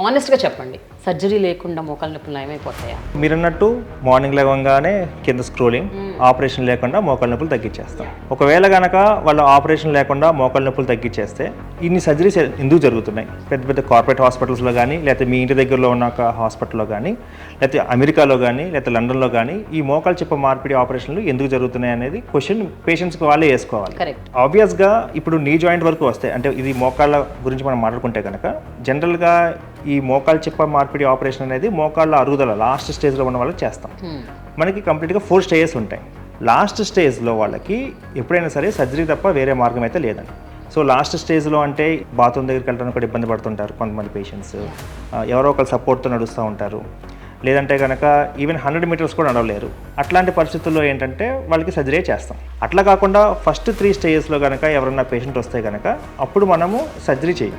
ఆనెస్ట్గా చెప్పండి, సర్జరీ లేకుండా మోకాళ్ళ నొప్పులు నయమైపోతాయా? మీరన్నట్టు మార్నింగ్ లేవగానే కింద స్క్రోలింగ్, ఆపరేషన్ లేకుండా మోకాళ్ళ నొప్పులు తగ్గించేస్తాం. ఒకవేళ కనుక వాళ్ళు ఆపరేషన్ లేకుండా మోకాళ్ళ నొప్పులు తగ్గించేస్తే ఇన్ని సర్జరీస్ ఎందుకు జరుగుతున్నాయి? పెద్ద పెద్ద కార్పొరేట్ హాస్పిటల్స్లో కానీ, లేకపోతే మీ ఇంటి దగ్గరలో ఉన్న ఒక హాస్పిటల్లో కానీ, లేకపోతే అమెరికాలో కానీ, లేకపోతే లండన్లో కానీ ఈ మోకాళ్ళ చిప్ప మార్పిడి ఆపరేషన్లు ఎందుకు జరుగుతున్నాయి అనేది క్వశ్చన్ పేషెంట్స్కి వాళ్ళే వేసుకోవాలి. కరెక్ట్. ఆబ్వియస్గా ఇప్పుడు నీ జాయింట్ వరకు వస్తాయి, అంటే ఇది మోకాళ్ళ గురించి మనం మాట్లాడుకుంటే కనుక జనరల్గా ఈ మోకాళ్ళ చిప్ప మార్పిడి ఆపరేషన్ అనేది మోకాళ్ళ అరుగుదల లాస్ట్ స్టేజ్లో ఉన్న వాళ్ళకి చేస్తాం. మనకి కంప్లీట్గా 4 స్టేజెస్ ఉంటాయి. లాస్ట్ స్టేజ్లో వాళ్ళకి ఎప్పుడైనా సరే సర్జరీ తప్ప వేరే మార్గం అయితే లేదండి. సో లాస్ట్ స్టేజ్లో అంటే బాత్రూమ్ దగ్గరికి వెళ్ళడానికి కూడా ఇబ్బంది పడుతుంటారు కొంతమంది పేషెంట్స్, ఎవరో ఒకరు సపోర్ట్తో నడుస్తూ ఉంటారు, లేదంటే కనుక ఈవెన్ 100 మీటర్స్ కూడా నడవలేరు. అట్లాంటి పరిస్థితుల్లో ఏంటంటే వాళ్ళకి సర్జరీ చేస్తాం. అట్లా కాకుండా ఫస్ట్ 3 స్టేజెస్లో కనుక ఎవరన్నా పేషెంట్ వస్తే కనుక అప్పుడు మనము సర్జరీ చేయం.